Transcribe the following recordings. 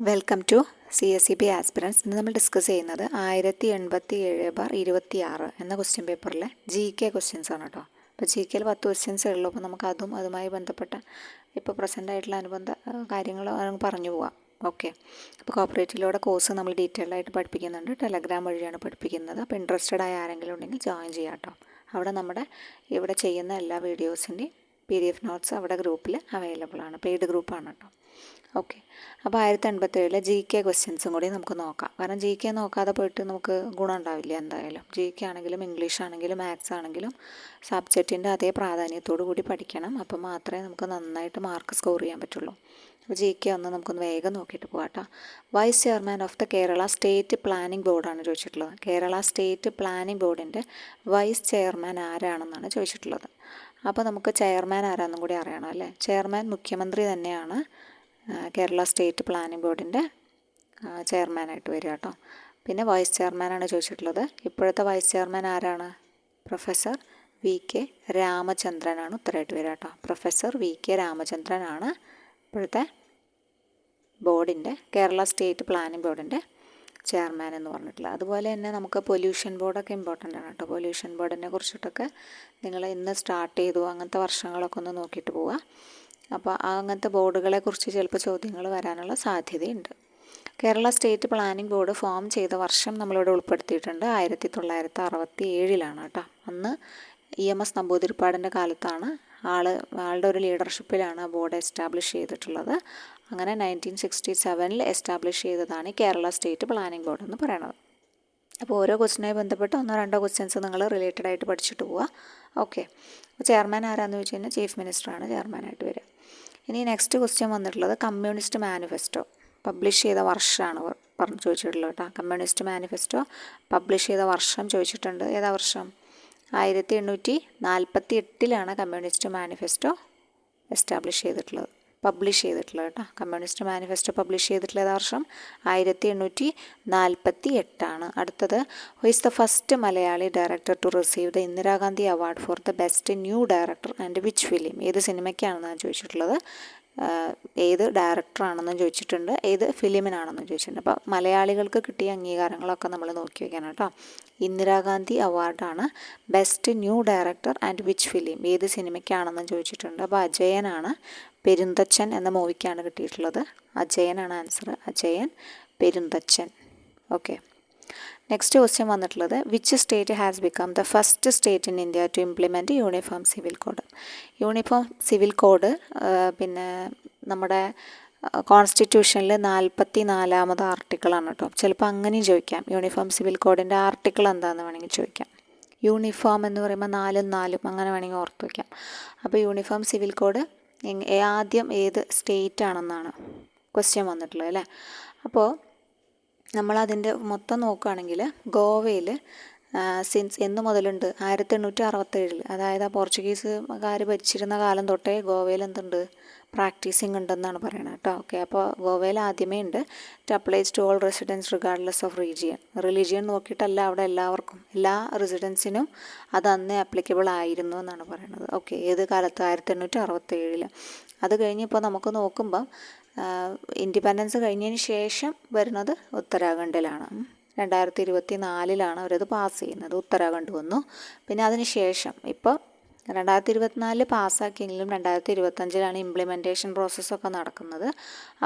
Welcome to CSEB aspirants. ഇന്ന് നമ്മൾ discuss ചെയ്യുന്നത് 1087/26 എന്ന ക്വസ്റ്റ്യൻ പേപ്പറിലെ GK ക്വസ്റ്റ്യൻസ് ആണ് കേട്ടോ. അപ്പോൾ GKയിൽ 10 ക്വസ്റ്റ്യൻസേ ഉള്ളൂ. അപ്പോൾ നമുക്ക് അതുമായി ബന്ധപ്പെട്ട ഇപ്പോൾ പ്രസൻ്റ് ആയിട്ടുള്ള അനുബന്ധ കാര്യങ്ങൾ പറഞ്ഞു പോവാം. ഓക്കെ, അപ്പോൾ കോപ്പറേറ്റീവിലൂടെ കോഴ്സ് നമ്മൾ ഡീറ്റെയിൽഡ് ആയിട്ട് പഠിപ്പിക്കുന്നുണ്ട്. ടെലഗ്രാം വഴിയാണ് പഠിപ്പിക്കുന്നത്. അപ്പോൾ ഇൻട്രസ്റ്റഡ് ആയ ആരെങ്കിലും ഉണ്ടെങ്കിൽ ജോയിൻ ചെയ്യാം കേട്ടോ. അവിടെ നമ്മുടെ ഇവിടെ ചെയ്യുന്ന എല്ലാ വീഡിയോസിൻ്റെയും PDF നോട്ട്സ് അവിടെ ഗ്രൂപ്പിൽ അവൈലബിൾ ആണ്. പെയ്ഡ് ഗ്രൂപ്പാണ് കേട്ടോ. ഓക്കെ, അപ്പോൾ 1087 GK ക്വസ്റ്റ്യൻസും കൂടി നമുക്ക് നോക്കാം. കാരണം GK നോക്കാതെ പോയിട്ട് നമുക്ക് ഗുണം ഉണ്ടാവില്ല. എന്തായാലും GK ആണെങ്കിലും ഇംഗ്ലീഷ് ആണെങ്കിലും മാത്സ് ആണെങ്കിലും സബ്ജക്റ്റിൻ്റെ അതേ പ്രാധാന്യത്തോടു കൂടി പഠിക്കണം. അപ്പോൾ മാത്രമേ നമുക്ക് നന്നായിട്ട് മാർക്ക് സ്കോർ ചെയ്യാൻ പറ്റുള്ളൂ. അപ്പോൾ GK ഒന്ന് നമുക്കൊന്ന് വേഗം നോക്കിയിട്ട് പോകാം കേട്ടോ. Vice chairman of the Kerala state planning ബോർഡാണ് ചോദിച്ചിട്ടുള്ളത്. കേരള സ്റ്റേറ്റ് പ്ലാനിംഗ് ബോർഡിൻ്റെ വൈസ് ചെയർമാൻ ആരാണെന്നാണ് ചോദിച്ചിട്ടുള്ളത്. അപ്പോൾ നമുക്ക് ചെയർമാൻ ആരാണെന്നും കൂടി അറിയണം അല്ലേ. ചെയർമാൻ മുഖ്യമന്ത്രി തന്നെയാണ് കേരള സ്റ്റേറ്റ് പ്ലാനിംഗ് ബോർഡിൻ്റെ ചെയർമാനായിട്ട് വരിക കേട്ടോ. പിന്നെ വൈസ് ചെയർമാനാണ് ചോദിച്ചിട്ടുള്ളത്. ഇപ്പോഴത്തെ വൈസ് ചെയർമാൻ ആരാണ്? പ്രൊഫസർ VK രാമചന്ദ്രനാണ് ഉത്തരമായിട്ട് വരിക കേട്ടോ. പ്രൊഫസർ VK രാമചന്ദ്രനാണ് ഇപ്പോഴത്തെ ബോർഡിൻ്റെ കേരള സ്റ്റേറ്റ് പ്ലാനിംഗ് ബോർഡിൻ്റെ ചെയർമാൻ എന്ന് പറഞ്ഞിട്ടുള്ളത്. അതുപോലെ തന്നെ നമുക്ക് പൊല്യൂഷൻ ബോർഡൊക്കെ ഇമ്പോർട്ടൻ്റ് ആണ് കേട്ടോ. പൊല്യൂഷൻ ബോർഡിനെ കുറിച്ചിട്ടൊക്കെ നിങ്ങൾ ഇന്ന് സ്റ്റാർട്ട് ചെയ്തു അങ്ങനത്തെ വർഷങ്ങളൊക്കെ ഒന്ന് നോക്കിയിട്ട് പോവുക. അപ്പോൾ അങ്ങനത്തെ ബോർഡുകളെ കുറിച്ച് ചിലപ്പോൾ ചോദ്യങ്ങൾ വരാനുള്ള സാധ്യതയുണ്ട്. Kerala state planning board form ചെയ്ത വർഷം നമ്മളിവിടെ ഉൾപ്പെടുത്തിയിട്ടുണ്ട്. 1967 കേട്ടോ. അന്ന് EMS നമ്പൂതിരിപ്പാടിൻ്റെ കാലത്താണ് ആളുടെ ഒരു ലീഡർഷിപ്പിലാണ് ബോർഡ് എസ്റ്റാബ്ലിഷ് ചെയ്തിട്ടുള്ളത്. അങ്ങനെ 1967 എസ്റ്റാബ്ലിഷ് ചെയ്തതാണ് ഈ കേരള സ്റ്റേറ്റ് പ്ലാനിംഗ് ബോർഡ് എന്ന് പറയുന്നത്. അപ്പോൾ ഓരോ ക്വസ്റ്റിനായി ബന്ധപ്പെട്ട് 1-2 ക്വസ്റ്റ്യൻസ് നിങ്ങൾ റിലേറ്റഡ് ആയിട്ട് പഠിച്ചിട്ട് പോവുക. ഓക്കെ, അപ്പോൾ ചെയർമാൻ ആരാന്ന് ചോദിച്ചു കഴിഞ്ഞാൽ ചീഫ് മിനിസ്റ്ററാണ് ചെയർമാനായിട്ട് വരിക. ഇനി നെക്സ്റ്റ് ക്വസ്റ്റ്യൻ വന്നിട്ടുള്ളത് കമ്മ്യൂണിസ്റ്റ് മാനിഫെസ്റ്റോ പബ്ലിഷ് ചെയ്ത വർഷമാണ് ചോദിച്ചിട്ടുള്ളത് കേട്ടോ. കമ്മ്യൂണിസ്റ്റ് മാനിഫെസ്റ്റോ പബ്ലിഷ് ചെയ്ത വർഷം ചോദിച്ചിട്ടുണ്ട്. ഏതാ വർഷം? 1848 കമ്മ്യൂണിസ്റ്റ് മാനിഫെസ്റ്റോ പബ്ലിഷ് ചെയ്തിട്ടുള്ളത് കേട്ടോ. കമ്മ്യൂണിസ്റ്റ് മാനിഫെസ്റ്റോ പബ്ലിഷ് ചെയ്തിട്ടുള്ള വർഷം 1848. അടുത്തത് who is the first Malayali director to receive the Indira Gandhi award for the best new director and which film? ഏത് സിനിമയ്ക്കാണെന്നാണ് ചോദിച്ചിട്ടുള്ളത്. ഏത് ഡയറക്ടറാണെന്നും ചോദിച്ചിട്ടുണ്ട്, ഏത് ഫിലിമിനാണെന്നും ചോദിച്ചിട്ടുണ്ട്. അപ്പോൾ മലയാളികൾക്ക് കിട്ടിയ അംഗീകാരങ്ങളൊക്കെ നമ്മൾ നോക്കി വയ്ക്കണം കേട്ടോ. ഇന്ദിരാഗാന്ധി അവാർഡാണ് best new director and which film, ഏത് സിനിമയ്ക്കാണെന്നും ചോദിച്ചിട്ടുണ്ട്. അപ്പോൾ അജയനാണ് പെരുന്തച്ചൻ എന്ന മൂവിക്കാണ് കിട്ടിയിട്ടുള്ളത്. അജയനാണ് answer. Ajayan Perunthachan. Okay, next question വന്നിട്ടുള്ളത് which state has become the first state in India to implement uniform civil code? Uniform civil code പിന്നെ നമ്മുടെ കോൺസ്റ്റിറ്റ്യൂഷനിൽ 44ാമത് ആർട്ടിക്കിളാണ് കേട്ടോ. ചിലപ്പോൾ അങ്ങനെയും ചോദിക്കാം. യൂണിഫോം സിവിൽ കോഡിൻ്റെ ആർട്ടിക്കിൾ എന്താണെന്ന് വേണമെങ്കിൽ ചോദിക്കാം. യൂണിഫോം എന്ന് പറയുമ്പോൾ 4 അങ്ങനെ വേണമെങ്കിൽ ഓർത്ത് വയ്ക്കാം. അപ്പോൾ യൂണിഫോം സിവിൽ കോഡ് ആദ്യം ഏത് സ്റ്റേറ്റ് ആണെന്നാണ് ക്വസ്റ്റ്യൻ വന്നിട്ടുള്ളത് അല്ലേ. അപ്പോൾ നമ്മളതിൻ്റെ മൊത്തം നോക്കുകയാണെങ്കിൽ ഗോവയിൽ സിൻസ് എന്ന് മുതലുണ്ട്? 1867. അതായത് പോർച്ചുഗീസുകാർ ഭരിച്ചിരുന്ന കാലം തൊട്ടേ ഗോവയിൽ എന്തുണ്ട്? പ്രാക്ടീസിങ് ഉണ്ടെന്നാണ് പറയുന്നത് കേട്ടോ. ഓക്കെ, അപ്പോൾ ഗോവയിൽ ആദ്യമേ ഉണ്ട് it applies to all residents regardless of religion നോക്കിയിട്ടല്ല, അവിടെ എല്ലാവർക്കും എല്ലാ റെസിഡൻസിനും അത് അന്നേ ആപ്ലിക്കബിൾ ആയിരുന്നു എന്നാണ് പറയുന്നത്. ഓക്കെ, ഏത് കാലത്ത്? 1867. അത് കഴിഞ്ഞ് ഇപ്പോൾ നമുക്ക് നോക്കുമ്പം ഇൻഡിപെൻഡൻസ് കഴിഞ്ഞതിന് ശേഷം വരുന്നത് ഉത്തരാഖണ്ഡിലാണ്. 2024 അവരത് പാസ് ചെയ്യുന്നത്. ഉത്തരാഖണ്ഡ് വന്നു. പിന്നെ അതിന് ശേഷം ഇപ്പോൾ 2024 പാസ്സാക്കിയെങ്കിലും 2025 ഇംപ്ലിമെൻറ്റേഷൻ പ്രോസസ്സൊക്കെ നടക്കുന്നത്.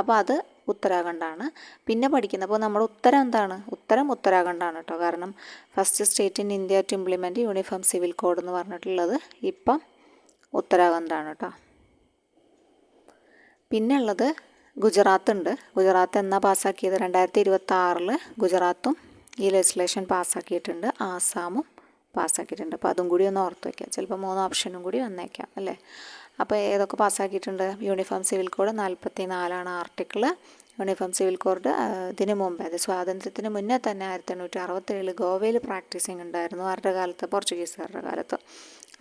അപ്പോൾ അത് ഉത്തരാഖണ്ഡാണ്. പിന്നെ പഠിക്കുന്നത് അപ്പോൾ നമ്മുടെ ഉത്തരം എന്താണ്? ഉത്തരം ഉത്തരാഖണ്ഡാണ് കേട്ടോ. കാരണം first state in India to implement uniform civil code എന്ന് പറഞ്ഞിട്ടുള്ളത് ഇപ്പം ഉത്തരാഖണ്ഡാണ് കേട്ടോ. പിന്നെ ഉള്ളത് ഗുജറാത്ത് ഉണ്ട്. ഗുജറാത്ത് എന്നാ പാസ്സാക്കിയത്? 2026 ഗുജറാത്തും ഈ ലെജിസ്ലേഷൻ പാസ്സാക്കിയിട്ടുണ്ട്. ആസാമും പാസ്സാക്കിയിട്ടുണ്ട്. അപ്പോൾ അതും കൂടി ഒന്ന് ഓർത്ത് വയ്ക്കാം. ചിലപ്പോൾ 3 ഓപ്ഷനും കൂടി വന്നേക്കാം അല്ലേ. അപ്പോൾ ഏതൊക്കെ പാസ്സാക്കിയിട്ടുണ്ട്? Uniform civil code 44 article. Uniform civil code ഇതിന് മുമ്പ്, അത് സ്വാതന്ത്ര്യത്തിന് മുന്നേ തന്നെ 1867 ഗോവയിൽ പ്രാക്ടീസിങ് ഉണ്ടായിരുന്നു. ആരുടെ കാലത്ത്? പോർച്ചുഗീസുകാരുടെ കാലത്ത്.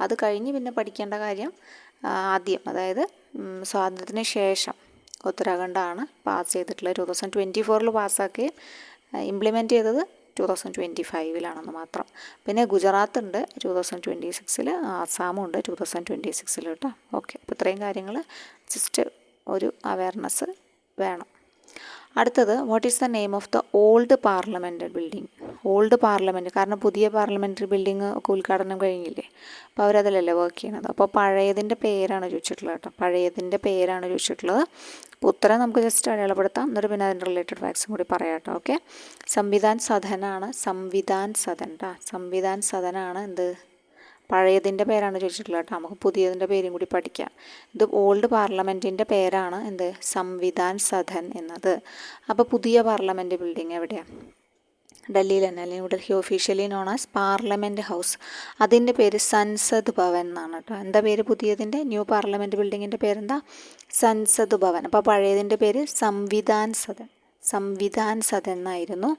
അത് കഴിഞ്ഞ് പിന്നെ പഠിക്കേണ്ട കാര്യം ആദ്യം, അതായത് സ്വാതന്ത്ര്യത്തിന് ശേഷം ഉത്തരാഖണ്ഡാണ് പാസ് ചെയ്തിട്ടുള്ളത്. 2024 പാസ്സാക്കി ഇംപ്ലിമെൻറ്റ് ചെയ്തത് 2025 മാത്രം. പിന്നെ ഗുജറാത്ത് ഉണ്ട് 2026, ആസാമും ഉണ്ട് 2026 കേട്ടോ. ഓക്കെ, അപ്പോൾ ഇത്രയും കാര്യങ്ങൾ ജസ്റ്റ് ഒരു അവയർനെസ് വേണം. അടുത്തത് what is the name of the old parliament building. Old parliament, കാരണം പുതിയ പാർലമെൻ്ററി ബിൽഡിംഗ് ഒക്കെ ഉദ്ഘാടനം കഴിഞ്ഞില്ലേ, അപ്പോൾ അവരതിലല്ലേ വർക്ക് ചെയ്യണത്. അപ്പോൾ പഴയതിൻ്റെ പേരാണ് ചോദിച്ചിട്ടുള്ളത് കേട്ടോ, പഴയതിൻ്റെ പേരാണ് ചോദിച്ചിട്ടുള്ളത്. അപ്പോൾ ഉത്തരം നമുക്ക് ജസ്റ്റ് അടയാളപ്പെടുത്താം, എന്നിട്ട് പിന്നെ അതിൻ്റെ റിലേറ്റഡ് ഫാക്ട്സും കൂടി പറയാം കേട്ടോ. ഓക്കെ, സംവിധാൻ സദനാണ്, സംവിധാൻ സദൻ കേട്ടോ, സംവിധാൻ സദനാണ് എന്ത്, പഴയതിൻ്റെ പേരാണ് ചോദിച്ചിട്ടുള്ളത് കേട്ടോ. നമുക്ക് പുതിയതിൻ്റെ പേരും കൂടി പഠിക്കാം. ഇത് ഓൾഡ് പാർലമെൻറ്റിൻ്റെ പേരാണ് എന്ത്, സംവിധാൻ സദൻ എന്നത്. അപ്പോൾ പുതിയ പാർലമെൻറ്റ് ബിൽഡിംഗ് എവിടെയാണ്, ഡൽഹിയിൽ തന്നെ, അല്ലെങ്കിൽ New Delhi officially known as parliament house. അതിൻ്റെ പേര് സൻസദ് ഭവൻ എന്നാണ് കേട്ടോ. എന്താ പേര് പുതിയതിൻ്റെ, ന്യൂ പാർലമെൻറ്റ് ബിൽഡിങ്ങിൻ്റെ പേരെന്താ, സൻസദ് ഭവൻ. അപ്പോൾ പഴയതിൻ്റെ പേര് സംവിധാൻ സദൻ, സംവിധാൻ സദൻ എന്നായിരുന്നു.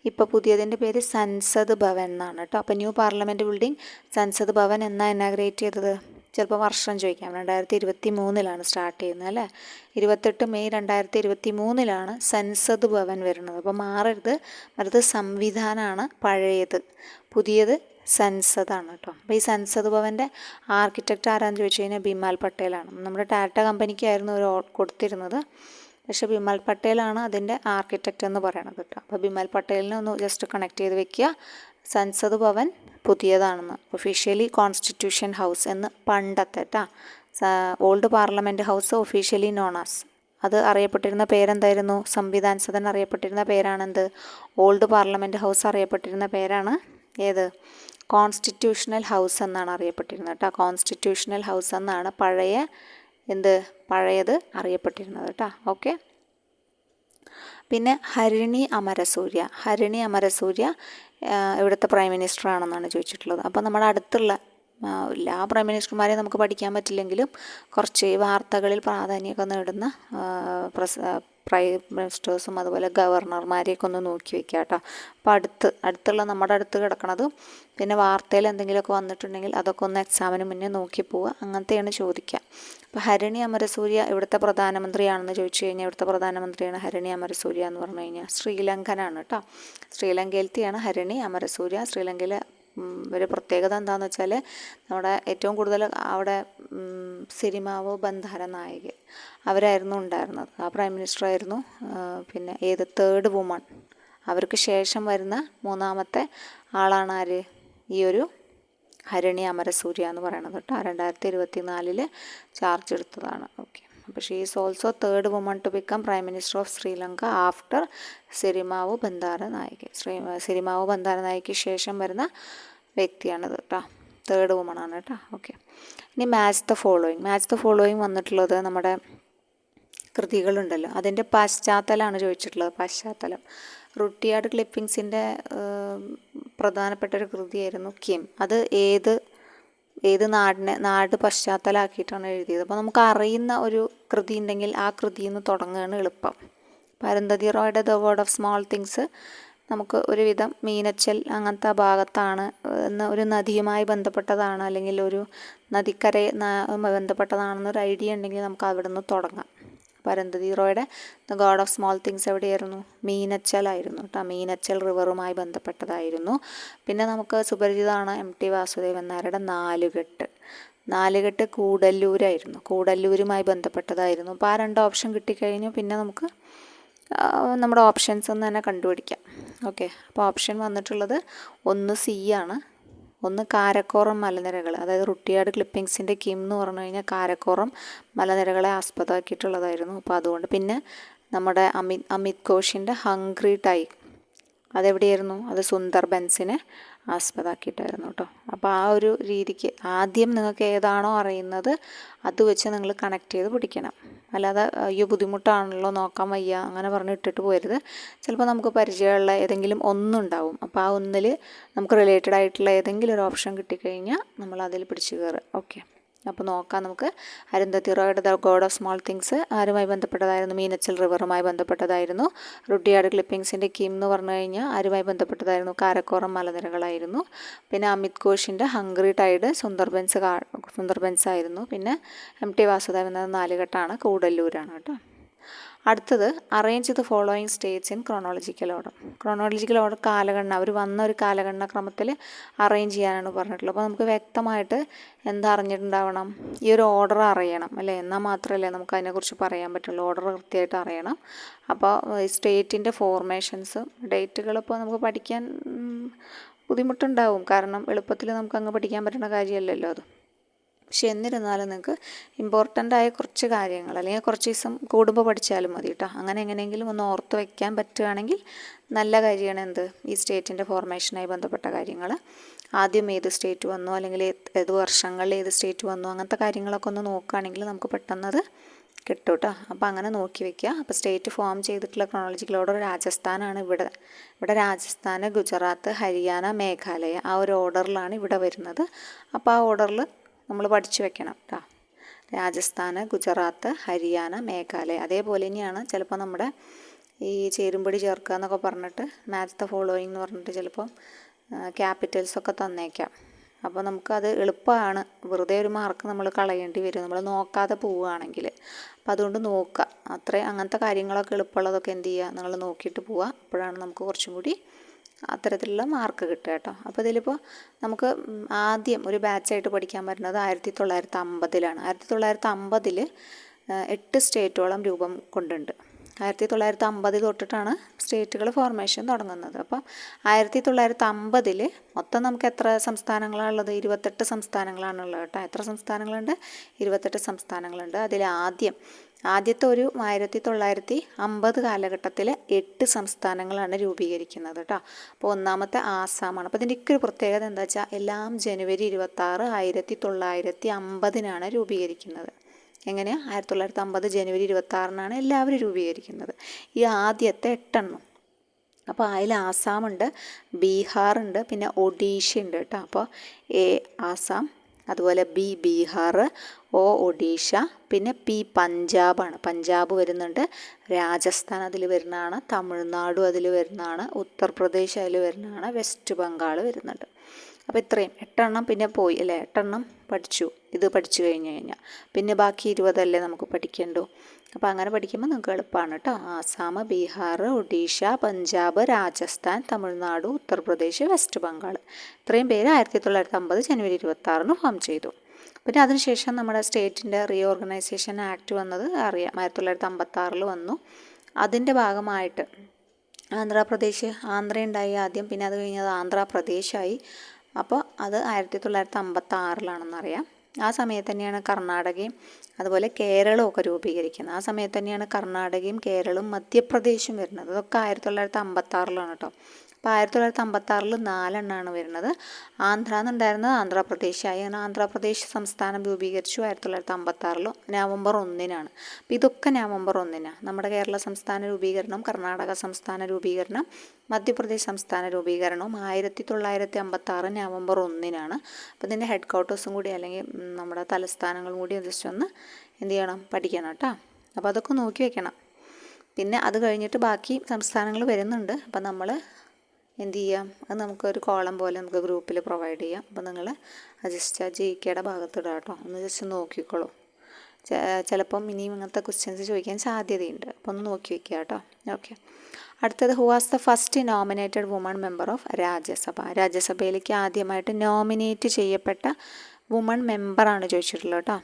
ഇപ്പോൾ പുതിയതിൻ്റെ പേര് സൻസദ് ഭവൻ എന്നാണ് കേട്ടോ. അപ്പോൾ new parliament building Sansad Bhavan എന്നാണ് ഇനാഗ്രേറ്റ് ചെയ്തത്, ചിലപ്പോൾ വർഷം ചോദിക്കാം. 2023 സ്റ്റാർട്ട് ചെയ്യുന്നത് അല്ലേ, 28 മെയ് 2023 സൻസദ് ഭവൻ വരുന്നത്. അപ്പോൾ മാറരുത്, മറുത് സംവിധാനമാണ് പഴയത്, പുതിയത് സൻസദാണ് കേട്ടോ. അപ്പോൾ ഈ സൻസദ് ഭവൻ്റെ ആർക്കിടെക്റ്റ് ആരാന്ന് ചോദിച്ചു കഴിഞ്ഞാൽ ബിമാൽ പട്ടേലാണ്. നമ്മുടെ ടാറ്റ കമ്പനിക്കായിരുന്നു ഒരു കൊടുത്തിരുന്നത്, പക്ഷേ ബിമാൽ പട്ടേലാണ് അതിൻ്റെ ആർക്കിടെക്റ്റ് എന്ന് പറയണത് കേട്ടോ. അപ്പോൾ ബിമാൽ പട്ടേലിനെ ഒന്ന് ജസ്റ്റ് കണക്ട് ചെയ്ത് വെക്കുക. സൻസദ് ഭവൻ പുതിയതാണെന്ന്, ഒഫീഷ്യലി കോൺസ്റ്റിറ്റ്യൂഷൻ ഹൗസ് എന്ന് പണ്ടത്തെ കേട്ടോ. Old parliament house officially known as, അത് അറിയപ്പെട്ടിരുന്ന പേരെന്തായിരുന്നു, സംവിധാൻ സദൻ അറിയപ്പെട്ടിരുന്ന പേരാണെന്ത്, ഓൾഡ് പാർലമെൻറ്റ് ഹൗസ് അറിയപ്പെട്ടിരുന്ന പേരാണ് ഏത്, കോൺസ്റ്റിറ്റ്യൂഷണൽ ഹൗസ് എന്നാണ് അറിയപ്പെട്ടിരുന്നത് കേട്ടോ. കോൺസ്റ്റിറ്റ്യൂഷണൽ ഹൗസ് എന്നാണ് പഴയത് അറിയപ്പെട്ടിരുന്നത് കേട്ടോ. ഓക്കെ, പിന്നെ ഹരിണി അമരസൂര്യ, ഹരിണി അമരസൂര്യ ഇവിടുത്തെ പ്രൈം മിനിസ്റ്റർ ആണെന്നാണ് ചോദിച്ചിട്ടുള്ളത്. അപ്പോൾ നമ്മുടെ അടുത്തുള്ള എല്ലാ പ്രൈം മിനിസ്റ്റർമാരെയും നമുക്ക് പഠിക്കാൻ പറ്റില്ലെങ്കിലും കുറച്ച് വാർത്തകളിൽ പ്രാധാന്യമൊക്കെ നേടുന്ന പ്രൈം മിനിസ്റ്റേഴ്സും അതുപോലെ ഗവർണർമാരെയൊക്കെ ഒന്ന് നോക്കി വെക്കുക കേട്ടോ. അപ്പോൾ അടുത്തുള്ള നമ്മുടെ അടുത്ത് കിടക്കണതും പിന്നെ വാർത്തയിൽ എന്തെങ്കിലുമൊക്കെ വന്നിട്ടുണ്ടെങ്കിൽ അതൊക്കെ ഒന്ന് എക്സാമിന് മുന്നേ നോക്കി പോവുക, അങ്ങനത്തെയാണ് ചോദിക്കുക. അപ്പോൾ ഹരിണി അമരസൂര്യ ഇവിടുത്തെ പ്രധാനമന്ത്രിയാണെന്ന് ചോദിച്ചു കഴിഞ്ഞാൽ ഇവിടുത്തെ പ്രധാനമന്ത്രിയാണ് ഹരിണി അമരസൂര്യ എന്ന് പറഞ്ഞു കഴിഞ്ഞാൽ ശ്രീലങ്കനാണ് കേട്ടോ. ശ്രീലങ്കയിലത്തെയാണ് ഹരിണി അമരസൂര്യ. ശ്രീലങ്കയിലെ ഒരു പ്രത്യേകത എന്താണെന്ന് വെച്ചാൽ നമ്മുടെ ഏറ്റവും കൂടുതൽ അവിടെ സിരിമാവോ ബന്ദാരനായക് അവരായിരുന്നു ഉണ്ടായിരുന്നത്, ആ പ്രൈം മിനിസ്റ്റർ ആയിരുന്നു. പിന്നെ തേർഡ് വുമൺ, അവർക്ക് ശേഷം വരുന്ന മൂന്നാമത്തെ ആളാണ് ആര്, ഈ ഒരു ഹരിണി അമരസൂര്യ എന്ന് പറയുന്നത് കേട്ടോ. 2024 ചാർജ് എടുത്തതാണ്. ഓക്കെ, അപ്പോൾ she is also third woman to become prime minister of Sri Lanka after Sirimavo ബന്ദാരനായക്. Sirimavo ബന്ദാരനായക്ക് ശേഷം വരുന്ന വ്യക്തിയാണിത് കേട്ടോ, തേർഡ് വുമൺ ആണ് കേട്ടോ. ഓക്കെ, ഇനി match the following. Match the following വന്നിട്ടുള്ളത് നമ്മുടെ കൃതികളുണ്ടല്ലോ അതിൻ്റെ പശ്ചാത്തലമാണ് ചോദിച്ചിട്ടുള്ളത്. പശ്ചാത്തലം റുട്ടിയാർഡ് ക്ലിപ്പിങ്സിൻ്റെ പ്രധാനപ്പെട്ട ഒരു കൃതിയായിരുന്നു കിം. അത് ഏത് നാട് പശ്ചാത്തലമാക്കിയിട്ടാണ് എഴുതിയത്. അപ്പോൾ നമുക്ക് അറിയുന്ന ഒരു കൃതി ഉണ്ടെങ്കിൽ ആ കൃതിയിൽ നിന്ന് തുടങ്ങുകയാണ് എളുപ്പം. അരുന്ധതി റോയുടെ the word of small things നമുക്ക് ഒരുവിധം മീനച്ചൽ അങ്ങനത്തെ ഭാഗത്താണ് എന്ന്, ഒരു നദിയുമായി ബന്ധപ്പെട്ടതാണ് അല്ലെങ്കിൽ ഒരു നദിക്കരയുമായി ബന്ധപ്പെട്ടതാണെന്നൊരു ഐഡിയ ഉണ്ടെങ്കിൽ നമുക്ക് അവിടെ നിന്ന് തുടങ്ങാം. അപ്പോൾ അരുന്ധതി റോയുടെ the God of small things എവിടെയായിരുന്നു, മീനച്ചലായിരുന്നു കേട്ടോ. മീനച്ചൽ റിവറുമായി ബന്ധപ്പെട്ടതായിരുന്നു. പിന്നെ നമുക്ക് സുപരിചിതമാണ് MT വാസുദേവൻ നായരുടെ നാലുകെട്ട് കൂടല്ലൂരായിരുന്നു, കൂടല്ലൂരുമായി ബന്ധപ്പെട്ടതായിരുന്നു. അപ്പോൾ ആ 2 ഓപ്ഷൻ കിട്ടിക്കഴിഞ്ഞു. പിന്നെ നമുക്ക് നമ്മുടെ ഓപ്ഷൻസ് ഒന്ന് തന്നെ കണ്ടുപിടിക്കാം. ഓക്കെ, അപ്പോൾ ഓപ്ഷൻ വന്നിട്ടുള്ളത് 1 C ആണ്, 1 കാരക്കോറം മലനിരകൾ, അതായത് റുട്ടിയാർഡ് ക്ലിപ്പിങ്സിൻ്റെ കിം എന്ന് പറഞ്ഞു കഴിഞ്ഞാൽ കാരക്കോറം മലനിരകളെ ആസ്പദമാക്കിയിട്ടുള്ളതായിരുന്നു. അപ്പോൾ അതുകൊണ്ട് പിന്നെ നമ്മുടെ അമിത് ഘോഷിൻ്റെ ഹംഗ്രി ടൈഗർ അതെവിടെയായിരുന്നു, അത് സുന്ദർബൻസിനെ ആസ്പദമാക്കിയിട്ടായിരുന്നു കേട്ടോ. അപ്പോൾ ആ ഒരു രീതിക്ക് ആദ്യം നിങ്ങൾക്ക് ഏതാണോ അറിയുന്നത് അത് വെച്ച് നിങ്ങൾ കണക്ട് ചെയ്ത് പിടിക്കണം. അല്ലാതെ അയ്യോ ബുദ്ധിമുട്ടാണല്ലോ നോക്കാൻ വയ്യ അങ്ങനെ പറഞ്ഞ് ഇട്ടിട്ട് പോരുത്. ചിലപ്പോൾ നമുക്ക് പരിചയമുള്ള ഏതെങ്കിലും ഒന്നുണ്ടാവും. അപ്പോൾ ആ ഒന്നിൽ നമുക്ക് റിലേറ്റഡ് ആയിട്ടുള്ള ഏതെങ്കിലും ഒരു ഓപ്ഷൻ കിട്ടിക്കഴിഞ്ഞാൽ നമ്മൾ അതിൽ പിടിച്ച് കയറുക. ഓക്കെ, അപ്പോൾ നോക്കാം നമുക്ക്. അരുന്ധതി റോയുടെ the God of small things ആരുമായി ബന്ധപ്പെട്ടതായിരുന്നു, മീനച്ചൽ റിവറുമായി ബന്ധപ്പെട്ടതായിരുന്നു. റുട്ടിയാർഡ് ക്ലിപ്പിങ്സിൻ്റെ കിം എന്ന് പറഞ്ഞു കഴിഞ്ഞാൽ ആരുമായി ബന്ധപ്പെട്ടതായിരുന്നു, കാരക്കോറം മലനിരകളായിരുന്നു. പിന്നെ അമിത് ഘോഷിൻ്റെ ഹംഗ്രി ടൈഡ് സുന്ദർബൻസ് ആയിരുന്നു. പിന്നെ MT വാസുദേവൻ എന്ന നാലുകെട്ടാണ്, കൂടല്ലൂരാണ് കേട്ടോ. അടുത്തത് arrange the following states in chronological order. Chronological order കാലഗണന, അവർ വന്ന ഒരു കാലഗണന ക്രമത്തിൽ അറേഞ്ച് ചെയ്യാനാണ് പറഞ്ഞിട്ടുള്ളത്. അപ്പോൾ നമുക്ക് വ്യക്തമായിട്ട് എന്താ അറിഞ്ഞിട്ടുണ്ടാവണം, ഈ ഒരു ഓർഡർ അറിയണം അല്ലേ, എന്നാൽ മാത്രമല്ലേ നമുക്ക് അതിനെക്കുറിച്ച് പറയാൻ പറ്റുള്ളൂ. ഓർഡർ കൃത്യമായിട്ട് അറിയണം. അപ്പോൾ സ്റ്റേറ്റിൻ്റെ ഫോർമേഷൻസ്, ഡേറ്റുകൾ ഇപ്പോൾ നമുക്ക് പഠിക്കാൻ ബുദ്ധിമുട്ടുണ്ടാവും, കാരണം എളുപ്പത്തിൽ നമുക്ക് അങ്ങ് പഠിക്കാൻ പറ്റുന്ന കാര്യമല്ലല്ലോ അത്. പക്ഷെ എന്നിരുന്നാലും നിങ്ങൾക്ക് ഇമ്പോർട്ടൻ്റ് ആയ കുറച്ച് കാര്യങ്ങൾ അല്ലെങ്കിൽ കുറച്ച് ദിവസം കൂടുമ്പോൾ പഠിച്ചാലും മതി കേട്ടോ. അങ്ങനെ എങ്ങനെയെങ്കിലും ഒന്ന് ഓർത്ത് വയ്ക്കാൻ പറ്റുകയാണെങ്കിൽ നല്ല കാര്യമാണ്. എന്ത്, ഈ സ്റ്റേറ്റിൻ്റെ ഫോർമേഷനായി ബന്ധപ്പെട്ട കാര്യങ്ങൾ. ആദ്യം ഏത് സ്റ്റേറ്റ് വന്നു, അല്ലെങ്കിൽ ഏത് വർഷങ്ങളിൽ ഏത് സ്റ്റേറ്റ് വന്നു, അങ്ങനത്തെ കാര്യങ്ങളൊക്കെ ഒന്ന് നോക്കുകയാണെങ്കിൽ നമുക്ക് പെട്ടെന്നത് കിട്ടും കേട്ടോ. അപ്പോൾ അങ്ങനെ നോക്കി വയ്ക്കുക. അപ്പോൾ സ്റ്റേറ്റ് ഫോം ചെയ്തിട്ടുള്ള ക്രോണോളജിക്കൽ ഓർഡർ രാജസ്ഥാനാണ്. ഇവിടെ രാജസ്ഥാൻ, ഗുജറാത്ത്, ഹരിയാന, മേഘാലയ, ആ ഒരു ഓർഡറിലാണ് ഇവിടെ വരുന്നത്. അപ്പോൾ ആ ഓർഡറിൽ നമ്മൾ പഠിച്ചു വെക്കണം കേട്ടോ. രാജസ്ഥാൻ, ഗുജറാത്ത്, ഹരിയാന, മേഘാലയ. അതേപോലെ തന്നെയാണ് ചിലപ്പോൾ നമ്മുടെ ഈ ചേരുംപടി ചേർക്കുക എന്നൊക്കെ പറഞ്ഞിട്ട് മാച്ച് ദ ഫോളോയിങ് എന്ന് പറഞ്ഞിട്ട് ചിലപ്പോൾ ക്യാപിറ്റൽസൊക്കെ തന്നേക്കാം. അപ്പോൾ നമുക്കത് എളുപ്പമാണ്. വെറുതെ ഒരു മാർക്ക് നമ്മൾ കളയേണ്ടി വരും നമ്മൾ നോക്കാതെ പോവുകയാണെങ്കിൽ. അപ്പോൾ അതുകൊണ്ട് നോക്കുക. അങ്ങനത്തെ കാര്യങ്ങളൊക്കെ എളുപ്പമുള്ളതൊക്കെ എന്ത് ചെയ്യുക, നിങ്ങൾ നോക്കിയിട്ട് പോവുക. അപ്പോഴാണ് നമുക്ക് കുറച്ചും കൂടി അത്തരത്തിലുള്ള മാർക്ക് കിട്ടുക കേട്ടോ. അപ്പോൾ ഇതിലിപ്പോൾ നമുക്ക് ആദ്യം ഒരു ബാച്ചായിട്ട് പഠിക്കാൻ പറ്റുന്നത് 1950-ലാണ്. 1950 8 സ്റ്റേറ്റോളം രൂപം കൊണ്ടുണ്ട്. 1950 തൊട്ടിട്ടാണ് സ്റ്റേറ്റുകൾ ഫോർമേഷൻ തുടങ്ങുന്നത്. അപ്പം 1950 മൊത്തം നമുക്ക് എത്ര സംസ്ഥാനങ്ങളാണുള്ളത്? 28 സംസ്ഥാനങ്ങളാണുള്ളത് കേട്ടോ. എത്ര സംസ്ഥാനങ്ങളുണ്ട്? 28 സംസ്ഥാനങ്ങളുണ്ട്. അതിൽ ആദ്യത്തെ ഒരു 1950 കാലഘട്ടത്തിൽ 8 സംസ്ഥാനങ്ങളാണ് രൂപീകരിക്കുന്നത് കേട്ടോ. അപ്പോൾ ഒന്നാമത്തെ ആസാമാണ്. അപ്പോൾ ഇതിൻ്റെയൊക്കെ ഒരു പ്രത്യേകത എന്താ വെച്ചാൽ എല്ലാം ജനുവരി 26, 1950-നാണ് രൂപീകരിക്കുന്നത്. എങ്ങനെയാണ്? 1950 ജനുവരി 26-നാണ് എല്ലാവരും രൂപീകരിക്കുന്നത്. ഈ ആദ്യത്തെ 8 അപ്പോൾ അതിൽ ആസാമുണ്ട്, ബീഹാറുണ്ട്, പിന്നെ ഒഡീഷ ഉണ്ട് കേട്ടോ. അപ്പോൾ എ ആസാം, അതുപോലെ ബി ബീഹാർ, ഒ ഒഡീഷ, പിന്നെ പി പഞ്ചാബാണ്. പഞ്ചാബ് വരുന്നുണ്ട്, രാജസ്ഥാൻ അതിൽ വരുന്നതാണ്, തമിഴ്നാടു അതിൽ വരുന്നതാണ്, ഉത്തർപ്രദേശ് അതിൽ വരുന്നതാണ്, വെസ്റ്റ് ബംഗാൾ വരുന്നുണ്ട്. അപ്പോൾ ഇത്രയും 8 പിന്നെ പോയി അല്ലേ. 8 പഠിച്ചു. ഇത് പഠിച്ചു കഴിഞ്ഞാൽ പിന്നെ ബാക്കി 20 നമുക്ക് പഠിക്കേണ്ടു. അപ്പോൾ അങ്ങനെ പഠിക്കുമ്പോൾ നിങ്ങൾക്ക് എളുപ്പമാണ് കേട്ടോ. ആസാം, ബീഹാർ, ഒഡീഷ, പഞ്ചാബ്, രാജസ്ഥാൻ, തമിഴ്നാട്, ഉത്തർപ്രദേശ്, വെസ്റ്റ് ബംഗാൾ, ഇത്രയും പേര് 1950 ജനുവരി 26-ന് ഫോം ചെയ്തു. പിന്നെ അതിനുശേഷം നമ്മുടെ സ്റ്റേറ്റിൻ്റെ റീഓർഗനൈസേഷൻ ആക്ട് വന്നത് അറിയാം, 1956 വന്നു. അതിൻ്റെ ഭാഗമായിട്ട് ആന്ധ്രയുണ്ടായി ആദ്യം, പിന്നെ അത് കഴിഞ്ഞത് ആന്ധ്രാപ്രദേശായി. അപ്പോൾ അത് 1956-ലാണെന്നറിയാം. ആ സമയത്ത് തന്നെയാണ് കർണാടകയും അതുപോലെ കേരളവും ഒക്കെ രൂപീകരിക്കുന്നത്. ആ സമയത്ത് തന്നെയാണ് കർണാടകയും കേരളവും മധ്യപ്രദേശും വരുന്നത്. അതൊക്കെ 1956-ലാണ് കേട്ടോ. അപ്പോൾ 1956 4 വരുന്നത്. ആന്ധ്ര എന്നുണ്ടായിരുന്നത് ആന്ധ്രാപ്രദേശായി. അങ്ങനെ ആന്ധ്രാപ്രദേശ് സംസ്ഥാനം രൂപീകരിച്ചു 1956 നവംബർ 1-നാണ്. അപ്പോൾ ഇതൊക്കെ നവംബർ 1-നാണ്. നമ്മുടെ കേരള സംസ്ഥാന രൂപീകരണം, കർണാടക സംസ്ഥാന രൂപീകരണം, മധ്യപ്രദേശ് സംസ്ഥാന രൂപീകരണവും 1956 നവംബർ 1-നാണ്. അപ്പോൾ ഇതിൻ്റെ ഹെഡ് ക്വാർട്ടേഴ്സും കൂടി അല്ലെങ്കിൽ നമ്മുടെ തലസ്ഥാനങ്ങളും കൂടി ജസ്റ്റ് ഒന്ന് എന്ത് ചെയ്യണം, പഠിക്കണം കേട്ടോ. അപ്പോൾ അതൊക്കെ നോക്കി വെക്കണം. പിന്നെ അത് കഴിഞ്ഞിട്ട് ബാക്കി സംസ്ഥാനങ്ങൾ വരുന്നുണ്ട്. അപ്പോൾ നമ്മൾ എന്ത് ചെയ്യാം, അത് നമുക്കൊരു കോളം പോലെ നമുക്ക് ഗ്രൂപ്പിൽ പ്രൊവൈഡ് ചെയ്യാം. അപ്പോൾ നിങ്ങൾ ജസ്റ്റ് GKയുടെ ഭാഗത്തിടാം കേട്ടോ. ഒന്ന് ജസ്റ്റ് നോക്കിക്കോളൂ. ചിലപ്പം ഇനിയും ഇങ്ങനത്തെ ക്വസ്റ്റ്യൻസ് ചോദിക്കാൻ സാധ്യതയുണ്ട്. അപ്പോൾ ഒന്ന് നോക്കി വയ്ക്കുക കേട്ടോ. ഓക്കെ. അടുത്തത് who was the first nominated woman member of Rajya Sabha. രാജ്യസഭയിലേക്ക് ആദ്യമായിട്ട് നോമിനേറ്റ് ചെയ്യപ്പെട്ട വുമൺ മെമ്പറാണ് ചോദിച്ചിട്ടുള്ളത് കേട്ടോ.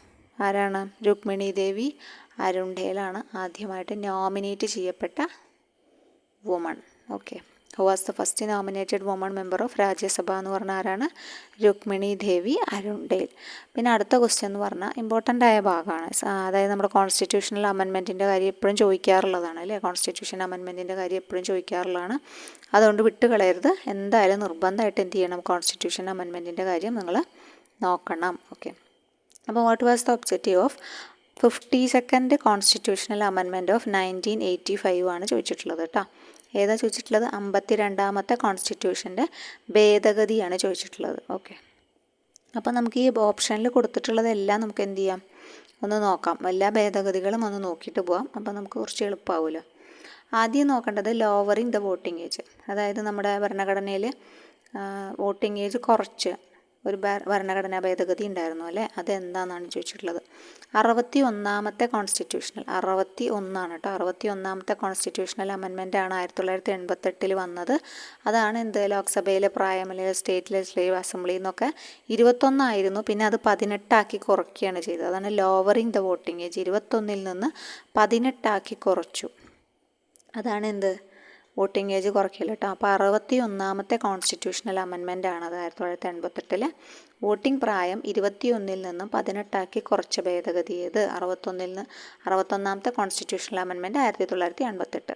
ആരാണ്? രുക്മിണി ദേവി അരുൺഡേലാണ് ആദ്യമായിട്ട് നോമിനേറ്റ് ചെയ്യപ്പെട്ട woman. Okay. Who was the first nominated woman member of Rajya Sabha എന്ന് പറഞ്ഞാൽ ആരാണ്? രുക്മിണി ദേവി അരുൺഡേൽ. പിന്നെ അടുത്ത ക്വസ്റ്റ്യൻ എന്ന് പറഞ്ഞാൽ ഇമ്പോർട്ടൻ്റ് ആയ ഭാഗമാണ്. അതായത് നമ്മുടെ കോൺസ്റ്റിറ്റ്യൂഷണൽ അമെൻമെൻറ്റിൻ്റെ കാര്യം എപ്പോഴും ചോദിക്കാറുള്ളതാണ് അല്ലേ. കോൺസ്റ്റിറ്റ്യൂഷൻ അമെൻമെൻറ്റിൻ്റെ കാര്യം എപ്പോഴും ചോദിക്കാറുള്ളതാണ്. അതുകൊണ്ട് വിട്ടുകളയരുത്. എന്തായാലും നിർബന്ധമായിട്ട് എന്ത് ചെയ്യണം, കോൺസ്റ്റിറ്റ്യൂഷൻ അമെൻമെൻറ്റിൻ്റെ കാര്യം നിങ്ങൾ നോക്കണം. ഓക്കെ. അപ്പോൾ what was the objective of 52nd constitutional amendment of 1985 ആണ് ചോദിച്ചിട്ടുള്ളത് കേട്ടോ. ഏതാ ചോദിച്ചിട്ടുള്ളത്? 52ാമത്തെ കോൺസ്റ്റിറ്റ്യൂഷൻ്റെ ഭേദഗതിയാണ് ചോദിച്ചിട്ടുള്ളത്. ഓക്കെ. അപ്പോൾ നമുക്ക് ഈ ഓപ്ഷനിൽ കൊടുത്തിട്ടുള്ളതെല്ലാം നമുക്ക് എന്ത് ചെയ്യാം, ഒന്ന് നോക്കാം. എല്ലാ ഭേദഗതികളും ഒന്ന് നോക്കിയിട്ട് പോകാം. അപ്പോൾ നമുക്ക് കുറച്ച് എളുപ്പമാവുമല്ലോ. ആദ്യം നോക്കേണ്ടത് ലോവറിങ് ദ വോട്ടിംഗ് ഏജ്. അതായത് നമ്മുടെ ഭരണഘടനയിൽ വോട്ടിംഗ് ഏജ് കുറച്ച് ഒരു ഭരണഘടനാ ഭേദഗതി ഉണ്ടായിരുന്നു അല്ലേ, അതെന്താണെന്നാണ് ചോദിച്ചിട്ടുള്ളത്. 61ാമത്തെ കോൺസ്റ്റിറ്റ്യൂഷണൽ, 61 കേട്ടോ, 61ാമത്തെ കോൺസ്റ്റിറ്റ്യൂഷണൽ അമെൻമെൻ്റ് ആണ് 1988 വന്നത്. അതാണ് എന്ത്, ലോക്സഭയിലെ പ്രായം അല്ലെങ്കിൽ സ്റ്റേറ്റ് ലെജിസ്ലേറ്റീവ് അസംബ്ലിയിൽ നിന്നൊക്കെ 21 പിന്നെ അത് 18 കുറയ്ക്കുകയാണ് ചെയ്തത്. അതാണ് ലോവറിങ് ദ വോട്ടിംഗ് ഏജ്, 21 നിന്ന് 18 കുറച്ചു. അതാണ് എന്ത്, വോട്ടിംഗ് ഏജ് കുറയ്ക്കൽ കേട്ടോ. അപ്പോൾ 61ാമത്തെ കോൺസ്റ്റിറ്റ്യൂഷണൽ അമെൻമെൻ്റ് ആണ് അത് 1988. വോട്ടിംഗ് പ്രായം 21 നിന്ന് 18 കുറച്ച ഭേദഗതി ഏത്, 61ാമത്തെ കോൺസ്റ്റിറ്റ്യൂഷണൽ അമെൻമെൻറ്റ് 1988.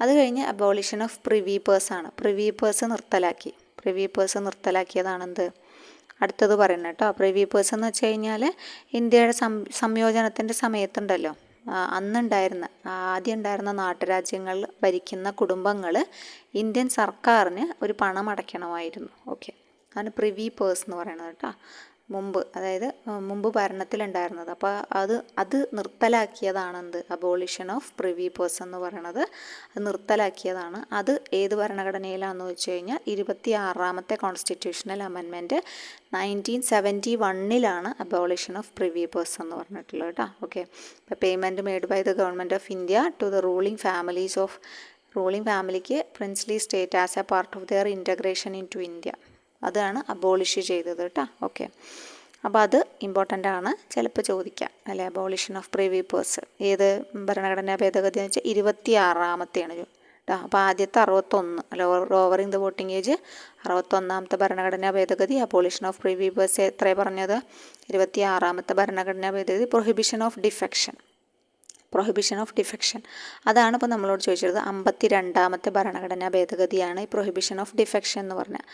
അത് കഴിഞ്ഞ് അബോളിഷൻ ഓഫ് പ്രിവി പേഴ്സ് ആണ്. പ്രിവി പേഴ്സ് നിർത്തലാക്കി. പ്രിവി പേഴ്സ് നിർത്തലാക്കിയതാണെന്ത് അടുത്തത് പറയുന്നത് കേട്ടോ. പ്രിവി പേഴ്സ് എന്ന് വെച്ച് കഴിഞ്ഞാൽ ഇന്ത്യയുടെ സംയോജനത്തിൻ്റെ സമയത്തുണ്ടല്ലോ, ആദ്യം ഉണ്ടായിരുന്ന നാട്ടുരാജ്യങ്ങൾ ഭരിക്കുന്ന കുടുംബങ്ങൾ ഇന്ത്യൻ സർക്കാരിന് ഒരു പണം അടയ്ക്കണമായിരുന്നു. ഓക്കെ, അതാണ് പ്രിവി പേഴ്സ് എന്ന് പറയുന്നത് കേട്ടോ. മുമ്പ് ഭരണത്തിലുണ്ടായിരുന്നത്. അപ്പോൾ അത് നിർത്തലാക്കിയതാണെന്ത്, അബോളിഷൻ ഓഫ് പ്രിവി പേഴ്സ് എന്ന് പറയുന്നത്. അത് നിർത്തലാക്കിയതാണ്. അത് ഏത് ഭരണഘടനയിലാണെന്ന് വെച്ച് കഴിഞ്ഞാൽ 26ാമത്തെ constitutional amendment 1971 abolition of privy purse എന്ന് പറഞ്ഞിട്ടുള്ളത് കേട്ടോ. ഓക്കെ, ഇപ്പോൾ payment made by the government of India to the ruling ഫാമിലിക്ക് princely state as a part of their integration into India, അതാണ് അബോളിഷ് ചെയ്തത് കേട്ടോ. ഓക്കെ, അപ്പോൾ അത് ഇമ്പോർട്ടൻ്റ് ആണ്, ചിലപ്പോൾ ചോദിക്കാം അല്ലെ. അബോളിഷൻ ഓഫ് പ്രിവി പേഴ്സ് ഏത് ഭരണഘടനാ ഭേദഗതി എന്ന് വെച്ചാൽ 26ാമത്തെയാണ് കേട്ടോ. അപ്പോൾ ആദ്യത്തെ 61 ലോവറിങ് ദ വോട്ടിംഗ് ഏജ് 61ാമത്തെ ഭരണഘടനാ ഭേദഗതി. അബോളിഷൻ ഓഫ് പ്രിവി പേഴ്സ് എത്രയാണ് പറഞ്ഞത്, 26ാമത്തെ ഭരണഘടനാ ഭേദഗതി. പ്രൊഹിബിഷൻ ഓഫ് ഡിഫെക്ഷൻ അതാണ് ഇപ്പോൾ നമ്മളോട് ചോദിച്ചത്. 52ാമത്തെ ഭരണഘടനാ ഭേദഗതിയാണ് ഈ പ്രൊഹിബിഷൻ ഓഫ് ഡിഫെക്ഷൻ എന്ന് പറഞ്ഞാൽ.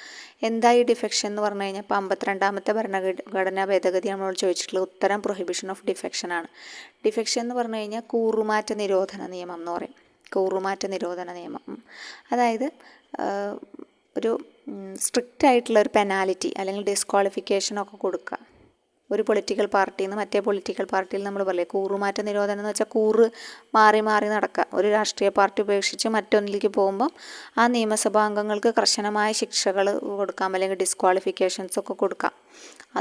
എന്താ ഈ ഡിഫെക്ഷൻ എന്ന് പറഞ്ഞു കഴിഞ്ഞാൽ, ഇപ്പോൾ 52ാമത്തെ ഭരണഘടനാ ഭേദഗതി നമ്മളോട് ചോദിച്ചിട്ടുള്ളത് ഉത്തരം പ്രൊഹിബിഷൻ ഓഫ് ഡിഫെക്ഷൻ ആണ്. ഡിഫെക്ഷൻ എന്ന് പറഞ്ഞു കഴിഞ്ഞാൽ കൂറുമാറ്റ നിരോധന നിയമം എന്ന് പറയും. കൂറുമാറ്റ നിരോധന നിയമം, അതായത് ഒരു സ്ട്രിക്റ്റ് ആയിട്ടുള്ള ഒരു പെനാലിറ്റി അല്ലെങ്കിൽ ഡിസ്ക്വാളിഫിക്കേഷനൊക്കെ കൊടുക്കുക ഒരു പൊളിറ്റിക്കൽ പാർട്ടിയിൽ നിന്ന് മറ്റേ പൊളിറ്റിക്കൽ പാർട്ടിയിൽ. നമ്മൾ പറയില്ലേ കൂറുമാറ്റ നിരോധനം എന്ന് വെച്ചാൽ കൂറ് മാറി നടക്കുക. ഒരു രാഷ്ട്രീയ പാർട്ടി ഉപേക്ഷിച്ച് മറ്റൊന്നിലേക്ക് പോകുമ്പം ആ നിയമസഭാ അംഗങ്ങൾക്ക് കർശനമായ ശിക്ഷകൾ കൊടുക്കാം, അല്ലെങ്കിൽ ഡിസ്ക്വാളിഫിക്കേഷൻസ് ഒക്കെ കൊടുക്കാം.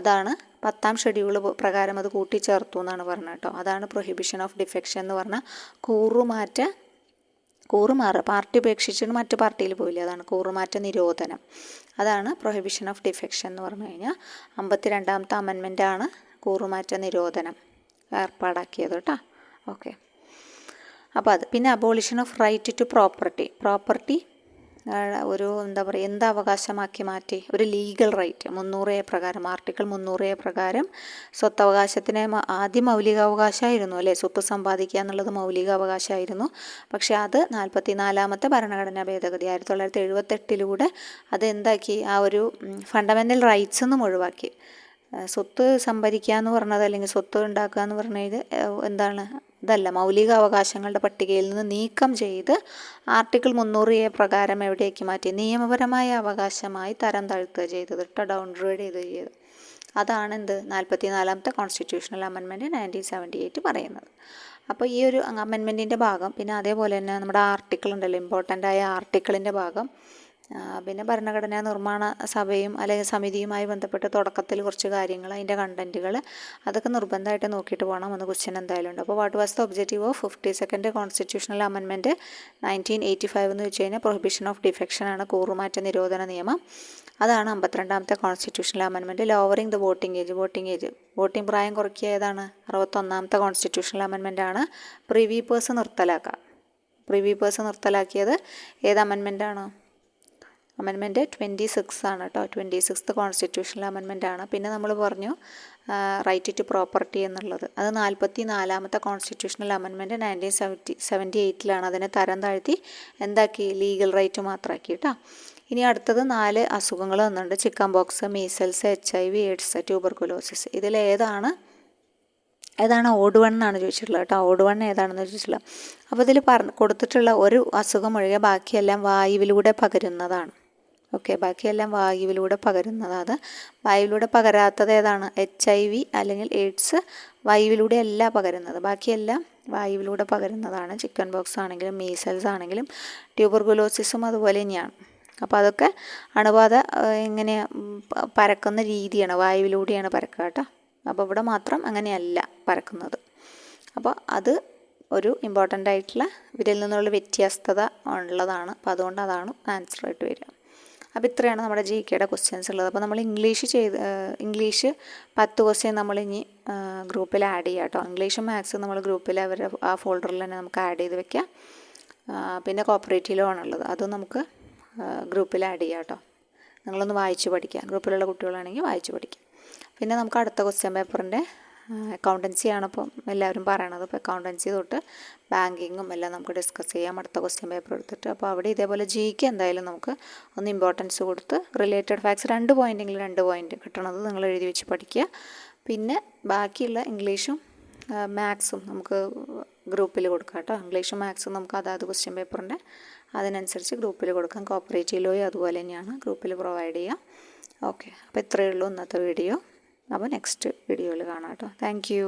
അതാണ് 10ാം ഷെഡ്യൂൾ പ്രകാരം അത് കൂട്ടിച്ചേർത്തു എന്നാണ് പറഞ്ഞത് കേട്ടോ. അതാണ് പ്രൊഹിബിഷൻ ഓഫ് ഡിഫെക്ഷൻ എന്ന് പറഞ്ഞാൽ കൂറുമാറുക, പാർട്ടി ഉപേക്ഷിച്ചിട്ട് മറ്റു പാർട്ടിയിൽ പോയില്ല, അതാണ് കൂറുമാറ്റ നിരോധനം. അതാണ് പ്രൊഹിബിഷൻ ഓഫ് ഡിഫെക്ഷൻ എന്ന് പറഞ്ഞു കഴിഞ്ഞാൽ. 52ാമത്തെ അമെൻമെൻ്റാണ് കൂറുമാറ്റ നിരോധനം ഏർപ്പാടാക്കിയത് കേട്ടോ. ഓക്കെ, അപ്പോൾ അത് പിന്നെ abolition of right to property ഒരു എന്ത് അവകാശമാക്കി മാറ്റി, ഒരു ലീഗൽ റൈറ്റ്. 300A പ്രകാരം, ആർട്ടിക്കിൾ 300A പ്രകാരം സ്വത്തവകാശത്തിന് ആദ്യം മൗലികാവകാശമായിരുന്നു അല്ലേ, സ്വത്ത് സമ്പാദിക്കുക എന്നുള്ളത് മൗലികാവകാശമായിരുന്നു. പക്ഷേ അത് 44ാമത്തെ ഭരണഘടനാ ഭേദഗതി 1978 അത് എന്താക്കി, ആ ഒരു ഫണ്ടമെൻ്റൽ റൈറ്റ്സ് ഒന്നും ഒഴിവാക്കി. സ്വത്ത് സംഭരിക്കുക എന്ന് പറഞ്ഞത് അല്ലെങ്കിൽ സ്വത്ത് ഉണ്ടാക്കുക എന്ന് പറഞ്ഞത് എന്താണ്, ഇതല്ല, മൗലിക അവകാശങ്ങളുടെ പട്ടികയിൽ നിന്ന് നീക്കം ചെയ്ത് ആർട്ടിക്കിൾ 300A പ്രകാരം എവിടേക്ക് മാറ്റി, നിയമപരമായ അവകാശമായി തരം താഴ്ത്തുക ചെയ്തത് കേട്ടോ, ഡൗൺഗ്രേഡ് ചെയ്ത്. അതാണ് എന്ത് 44ാമത്തെ കോൺസ്റ്റിറ്റ്യൂഷണൽ അമെൻമെൻറ്റ് 1978 പറയുന്നത്. അപ്പോൾ ഈ ഒരു അമെൻമെൻറ്റിൻ്റെ ഭാഗം, പിന്നെ അതേപോലെ തന്നെ നമ്മുടെ ആർട്ടിക്കിൾ ഉണ്ടല്ലോ, ഇമ്പോർട്ടൻ്റ് ആയ ആർട്ടിക്കിളിൻ്റെ ഭാഗം, പിന്നെ ഭരണഘടനാ നിർമ്മാണ സഭയും അല്ലെങ്കിൽ സമിതിയുമായി ബന്ധപ്പെട്ട് തുടക്കത്തിൽ കുറച്ച് കാര്യങ്ങൾ, അതിൻ്റെ കണ്ടൻറ്റുകൾ, അതൊക്കെ നിർബന്ധമായിട്ട് നോക്കിയിട്ട് പോകണം. ഒന്ന് ക്വസ്റ്റ്യൻ എന്തായാലും ഉണ്ട്. അപ്പോൾ what was the objective of 52nd constitutional amendment 1985 എന്ന് വെച്ച് കഴിഞ്ഞാൽ പ്രൊഹിബിഷൻ ഓഫ് ഡിഫെക്ഷൻ ആണ്, കൂറുമാറ്റ നിരോധന നിയമം. അതാണ് 52ാമത്തെ constitutional amendment. Lowering the voting പ്രായം കുറയ്ക്കുക ഏതാണ്, 61ാമത്തെ കോൺസ്റ്റിറ്റ്യൂഷണൽ അമെൻമെൻ്റ് ആണ്. പ്രിവി പേഴ്സ് നിർത്തലാക്കിയത് ഏത് അമെൻമെൻ്റാണ്, അമെൻമെൻറ്റ് 26 ആണ് കേട്ടോ. 26th കോൺസ്റ്റിറ്റ്യൂഷണൽ അമെൻമെൻ്റ് ആണ്. പിന്നെ നമ്മൾ പറഞ്ഞു റൈറ്റ് ടു പ്രോപ്പർട്ടി എന്നുള്ളത്, അത് 44ാമത്തെ കോൺസ്റ്റിറ്റ്യൂഷണൽ അമെൻമെൻറ്റ് 1978 അതിനെ തരം താഴ്ത്തി എന്താക്കി, ലീഗൽ റൈറ്റ് മാത്രമാക്കി കേട്ടോ. ഇനി അടുത്തത് 4 അസുഖങ്ങൾ വന്നിട്ടുണ്ട്. Chicken pox, measles, HIV, AIDS, tuberculosis. ഇതിലേതാണ് ഓഡ് വൺ എന്നാണ് ചോദിച്ചിട്ടുള്ളത് കേട്ടോ. ഓഡ് വൺ ഏതാണെന്ന് ചോദിച്ചിട്ടുള്ളത്. അപ്പോൾ ഇതിൽ കൊടുത്തിട്ടുള്ള ഒരു അസുഖം ഒഴികെ ബാക്കിയെല്ലാം വായുവിലൂടെ പകരുന്നതാണ്. ഓക്കെ, ബാക്കിയെല്ലാം വായുവിലൂടെ പകരുന്നതാണ്. അത് വായുവിലൂടെ പകരാത്തത് ഏതാണ്, HIV അല്ലെങ്കിൽ എയ്ഡ്സ് വായുവിലൂടെ അല്ല പകരുന്നത്, ബാക്കിയെല്ലാം വായുവിലൂടെ പകരുന്നതാണ്. ചിക്കൻ ബോക്സ് ആണെങ്കിലും മീസൽസ് ആണെങ്കിലും ട്യൂബർകുലോസിസും അതുപോലെ തന്നെയാണ്. അപ്പോൾ അതൊക്കെ അണുബാധ എങ്ങനെ പരക്കുന്ന രീതിയാണ്, വായുവിലൂടെയാണ് പരക്കുക കേട്ടോ. അപ്പോൾ ഇവിടെ മാത്രം അങ്ങനെയല്ല പരക്കുന്നത്. അപ്പോൾ അത് ഒരു ഇമ്പോർട്ടൻ്റ് ആയിട്ടുള്ള ഇതിൽ നിന്നുള്ള വ്യത്യസ്തത ഉള്ളതാണ്. അപ്പോൾ അതുകൊണ്ട് അതാണ് ആൻസറായിട്ട് വരിക. അപ്പോൾ ഇത്രയാണ് നമ്മുടെ ജി കെയുടെ ക്വസ്റ്റ്യൻസ് ഉള്ളത്. അപ്പോൾ നമ്മൾ ഇംഗ്ലീഷ് 10 ക്വസ്റ്റ്യൻ നമ്മളിനി ഗ്രൂപ്പിൽ ആഡ് ചെയ്യാം കേട്ടോ. ഇംഗ്ലീഷും മാത്സും നമ്മൾ ഗ്രൂപ്പിൽ അവരുടെ ആ ഫോൾഡറിൽ തന്നെ നമുക്ക് ആഡ് ചെയ്ത് വെക്കാം. പിന്നെ കോപ്പറേറ്റീവ് ലോ ആണുള്ളത്, അതും നമുക്ക് ഗ്രൂപ്പിൽ ആഡ് ചെയ്യാം കേട്ടോ. നിങ്ങളൊന്ന് വായിച്ച് പഠിക്കുക, ഗ്രൂപ്പിലുള്ള കുട്ടികളാണെങ്കിൽ വായിച്ച് പഠിക്കുക. പിന്നെ നമുക്ക് അടുത്ത ക്വസ്റ്റ്യൻ പേപ്പറിൻ്റെ അക്കൗണ്ടൻസിയാണ് ഇപ്പം എല്ലാവരും പറയണത്. അപ്പോൾ അക്കൗണ്ടൻസി തൊട്ട് ബാങ്കിങ്ങും എല്ലാം നമുക്ക് ഡിസ്കസ് ചെയ്യാം അടുത്ത ക്വസ്റ്റ്യൻ പേപ്പർ എടുത്തിട്ട്. അപ്പോൾ അവിടെ ഇതേപോലെ ജിക്ക് എന്തായാലും നമുക്ക് ഒന്ന് ഇമ്പോർട്ടൻസ് കൊടുത്ത് റിലേറ്റഡ് ഫാക്ട്സ് 2 പോയിൻ്റെങ്കിലും 2 പോയിൻ്റ് കിട്ടണത് നിങ്ങൾ എഴുതി വെച്ച് പഠിക്കുക. പിന്നെ ബാക്കിയുള്ള ഇംഗ്ലീഷും മാത്സും നമുക്ക് ഗ്രൂപ്പിൽ കൊടുക്കാം കേട്ടോ. ഇംഗ്ലീഷും മാത്സും നമുക്ക് അതാത് ക്വസ്റ്റ്യൻ പേപ്പറിൻ്റെ അതിനനുസരിച്ച് ഗ്രൂപ്പിൽ കൊടുക്കാം. കോപ്പറേറ്റീവ് ലോയും അതുപോലെ തന്നെയാണ് ഗ്രൂപ്പിൽ പ്രൊവൈഡ് ചെയ്യുക. ഓക്കെ, അപ്പോൾ ഇത്രയേ ഉള്ളൂ ഇന്നത്തെ വീഡിയോ. അപ്പോൾ നെക്സ്റ്റ് വീഡിയോയിൽ കാണാം കേട്ടോ. Thank you.